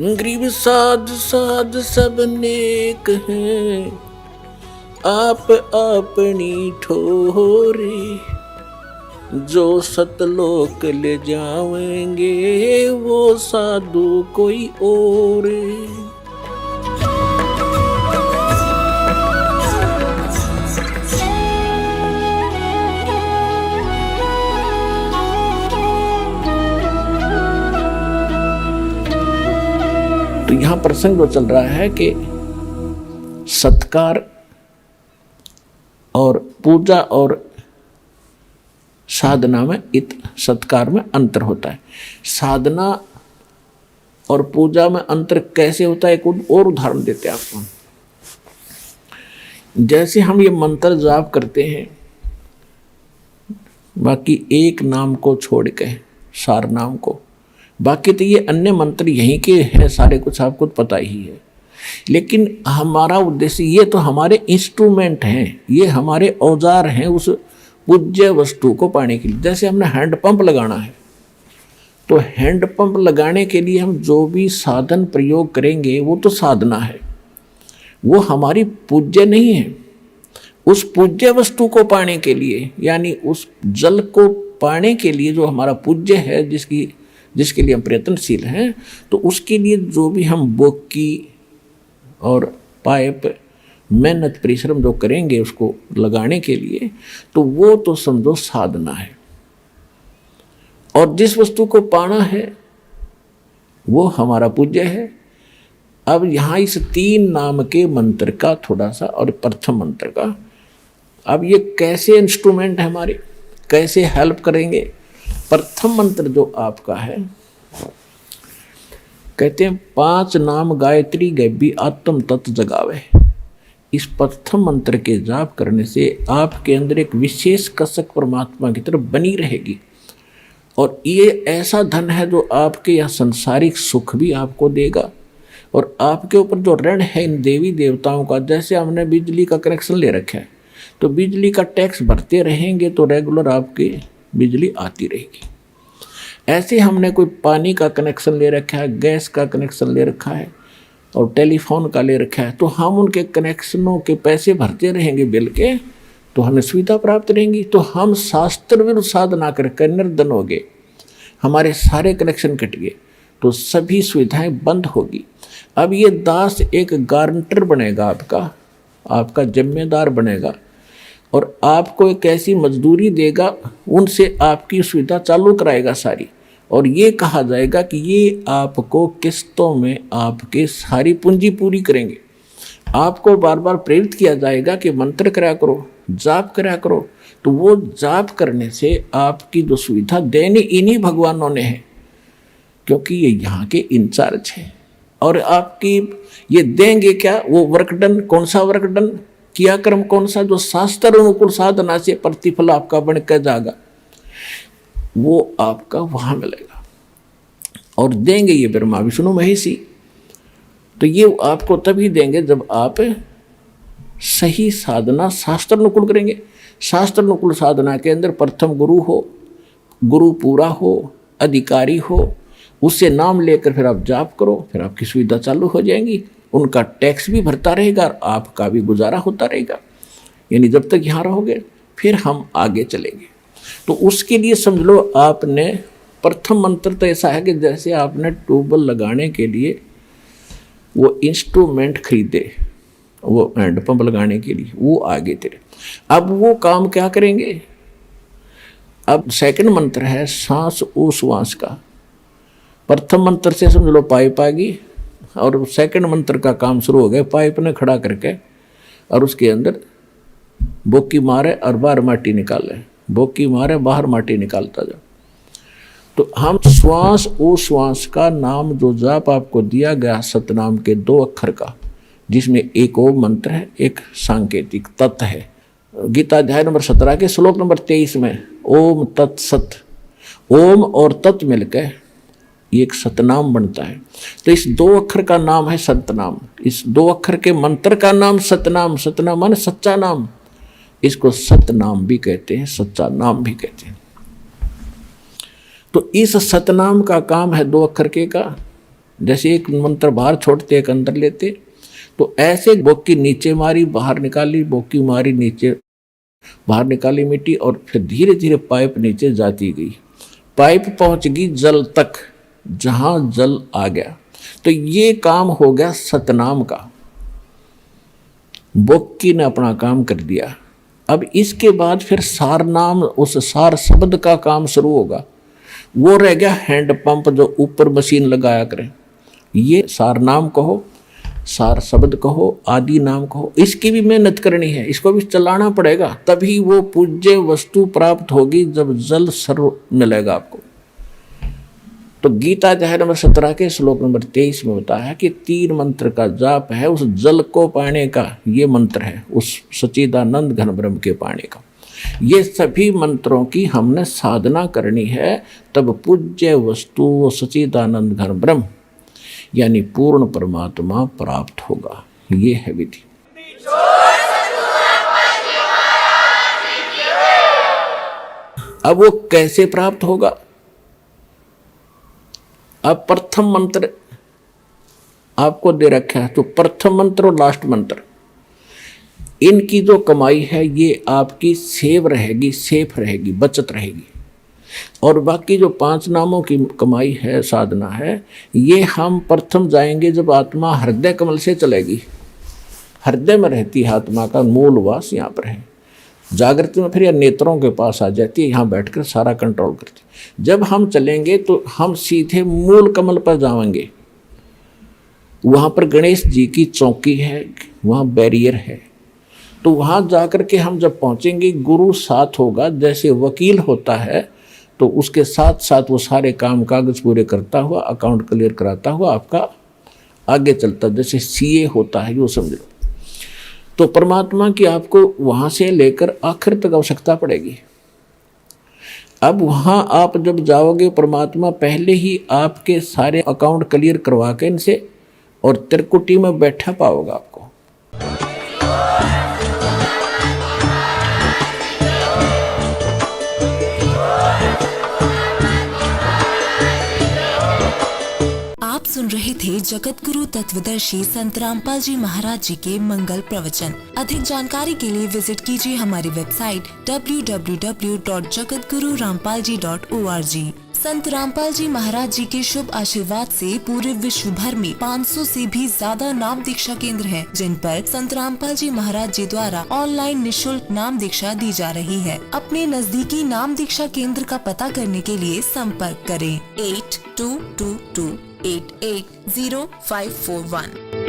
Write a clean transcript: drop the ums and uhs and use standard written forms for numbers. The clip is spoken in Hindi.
ग्रीव साध साध सब नेक हैं, आप अपनी ठोरे। जो सतलोक ले जाएंगे वो साधु कोई और। तो यहां प्रसंग जो चल रहा है कि सत्कार और पूजा और साधना में सत्कार में अंतर होता है। साधना और पूजा में अंतर कैसे होता है, एक और उदाहरण देते हैं आपको। जैसे हम ये मंत्र जाप करते हैं, बाकी एक नाम को छोड़ के सार नाम को, बाकी तो ये अन्य मंत्र यहीं के हैं सारे, कुछ आपको पता ही है। लेकिन हमारा उद्देश्य, ये तो हमारे इंस्ट्रूमेंट हैं, ये हमारे औजार हैं उस पूज्य वस्तु को पाने के लिए। जैसे हमने हैंडपंप लगाना है, तो हैंडपंप लगाने के लिए हम जो भी साधन प्रयोग करेंगे वो तो साधना है, वो हमारी पूज्य नहीं है। उस पूज्य वस्तु को पाने के लिए, यानी उस जल को पाने के लिए जो हमारा पूज्य है, जिसके लिए हम प्रयत्नशील हैं, तो उसके लिए जो भी हम बोकी और पाइप मेहनत परिश्रम जो करेंगे उसको लगाने के लिए, तो वो तो समझो साधना है। और जिस वस्तु को पाना है वो हमारा पूज्य है। अब यहाँ इस 3 नाम के मंत्र का थोड़ा सा, और प्रथम मंत्र का, अब ये कैसे इंस्ट्रूमेंट है हमारे, कैसे हेल्प करेंगे। प्रथम मंत्र जो आपका है, कहते हैं 5 नाम गायत्री गैबी आत्म तत्व जगावे। इस प्रथम मंत्र के जाप करने से आपके अंदर एक विशेष कसक परमात्मा की तरफ बनी रहेगी। और ये ऐसा धन है जो आपके यह सांसारिक सुख भी आपको देगा, और आपके ऊपर जो ऋण है इन देवी देवताओं का, जैसे हमने बिजली का कनेक्शन ले रखा है, तो बिजली का टैक्स भरते रहेंगे तो रेगुलर आपकी बिजली आती रहेगी। ऐसे हमने कोई पानी का कनेक्शन ले रखा है, गैस का कनेक्शन ले रखा है और टेलीफोन का ले रखा है, तो हम उनके कनेक्शनों के पैसे भरते रहेंगे बिल के, तो हमें सुविधा प्राप्त रहेंगी। तो हम शास्त्र विरुद्ध साधना करके निर्धन हो गए, हमारे सारे कनेक्शन कट गए, तो सभी सुविधाएं बंद होगी। अब ये दास एक गारंटर बनेगा, आपका जिम्मेदार बनेगा, और आपको एक ऐसी मजदूरी देगा, उनसे आपकी सुविधा चालू कराएगा सारी। और ये कहा जाएगा कि ये आपको किस्तों में आपके सारी पूंजी पूरी करेंगे। आपको बार बार प्रेरित किया जाएगा कि मंत्र करा करो, जाप करा करो, तो वो जाप करने से आपकी जो सुविधा देनी इन्हीं भगवानों ने है, क्योंकि ये यहाँ के इंचार्ज हैं। और आपकी ये देंगे क्या, वो वर्कडन, कौन सा वर्कडन, किया कर्म कौन सा, जो शास्त्र अनुकूल साधना से प्रतिफल आपका बन कर जाएगा, वो आपका वहां मिलेगा। और देंगे ये ब्रह्मा विष्णु महेशी, तो ये आपको तभी देंगे जब आप सही साधना शास्त्र अनुकूल करेंगे। शास्त्र अनुकूल साधना के अंदर प्रथम गुरु हो, गुरु पूरा हो, अधिकारी हो, उससे नाम लेकर फिर आप जाप करो, फिर आपकी सुविधा चालू हो जाएंगी। उनका टैक्स भी भरता रहेगा और आपका भी गुजारा होता रहेगा। यानी जब तक यहाँ रहोगे, फिर हम आगे चलेंगे। तो उसके लिए समझ लो, आपने प्रथम मंत्र तो ऐसा है कि जैसे आपने ट्यूबवेल लगाने के लिए वो इंस्ट्रूमेंट खरीदे, वो हैंडपंप लगाने के लिए, वो आगे तेरे। अब वो काम क्या करेंगे। अब सेकंड मंत्र है सांस उश्वास का। प्रथम मंत्र से समझ लो पाइप आ गई, और सेकंड मंत्र का काम शुरू हो गया। पाइप ने खड़ा करके और उसके अंदर बोकी मारे और बाहर माटी निकाले, बोकी मारे बाहर माटी निकालता जाओ। तो हम श्वास उश्वास का नाम जो जाप आपको दिया गया सतनाम के 2 अक्षर का, जिसमें एक ओम मंत्र है, एक सांकेतिक तत् है। गीता अध्याय नंबर 17 के श्लोक नंबर 23 में ओम तत्सत, ओम और तत् मिलकर ये एक सतनाम बनता है। तो इस 2 अक्षर का नाम है सतनाम। इस 2 अक्षर के मंत्र का नाम सतनाम, सतनाम माने सच्चा नाम, इसको सतनाम भी कहते हैं, सच्चा नाम भी कहते हैं। तो इस सतनाम का काम है 2 अक्षर के का, जैसे एक मंत्र बाहर छोड़ते एक अंदर लेते, तो ऐसे बोकी नीचे मारी बाहर निकाली, बोकी मारी नीचे बाहर निकाली मिट्टी, और फिर धीरे धीरे पाइप नीचे जाती गई। पाइप पहुंच गई जल तक, जहां जल आ गया। तो ये काम हो गया सतनाम का। बोकी ने अपना काम कर दिया। अब इसके बाद फिर सार नाम, उस सार शब्द का काम शुरू होगा। वो रह गया हैंड पंप जो ऊपर मशीन लगाया करें। ये सार नाम कहो, सार शब्द कहो, आदि नाम कहो, इसकी भी मेहनत करनी है, इसको भी चलाना पड़ेगा, तभी वो पूज्य वस्तु प्राप्त होगी जब जल सर्व मिलेगा आपको। तो गीता अध्याय नंबर 17 के श्लोक नंबर 23 में बताया कि 3 मंत्र का जाप है उस जल को पाने का। ये मंत्र है उस सच्चिदानंद घन ब्रह्म के पाने का। ये सभी मंत्रों की हमने साधना करनी है, तब पूज्य वस्तु सच्चिदानंद घन ब्रह्म यानी पूर्ण परमात्मा प्राप्त होगा। ये है विधि। अब वो कैसे प्राप्त होगा? अब प्रथम मंत्र आपको दे रखा है, तो प्रथम मंत्र और लास्ट मंत्र, इनकी जो कमाई है ये आपकी सेव रहेगी, सेफ रहेगी, बचत रहेगी। और बाकी जो 5 नामों की कमाई है, साधना है, ये हम प्रथम जाएंगे जब आत्मा हृदय कमल से चलेगी। हृदय में रहती है आत्मा का मूल वास, यहाँ पर है। जागृति में फिर यह नेत्रों के पास आ जाती है, यहाँ बैठकर सारा कंट्रोल करती है। जब हम चलेंगे तो हम सीधे मूल कमल पर जाएंगे। वहाँ पर गणेश जी की चौकी है, वहाँ बैरियर है। तो वहाँ जाकर के हम जब पहुँचेंगे, गुरु साथ होगा। जैसे वकील होता है तो उसके साथ साथ वो सारे काम कागज पूरे करता हुआ, अकाउंट क्लियर कराता हुआ आपका आगे चलता, जैसे सीए होता है, यो समझ लो। तो परमात्मा की आपको वहाँ से लेकर आखिर तक आवश्यकता पड़ेगी। अब वहाँ आप जब जाओगे, परमात्मा पहले ही आपके सारे अकाउंट क्लियर करवा के इनसे, और त्रिकुटी में बैठा पाओगे आपको। आप सुन रहे थे जगत गुरु तत्वदर्शी संत रामपाल जी महाराज जी के मंगल प्रवचन। अधिक जानकारी के लिए विजिट कीजिए हमारी वेबसाइट www.jagatgururampalji.org। संत रामपाल जी महाराज जी के शुभ आशीर्वाद से पूरे विश्व भर में 500 से भी ज्यादा नाम दीक्षा केंद्र हैं, जिन पर संत रामपाल जी महाराज जी द्वारा ऑनलाइन निशुल्क नाम दीक्षा दी जा रही है। अपने नजदीकी नाम दीक्षा केंद्र का पता करने के लिए संपर्क करें 8222880541।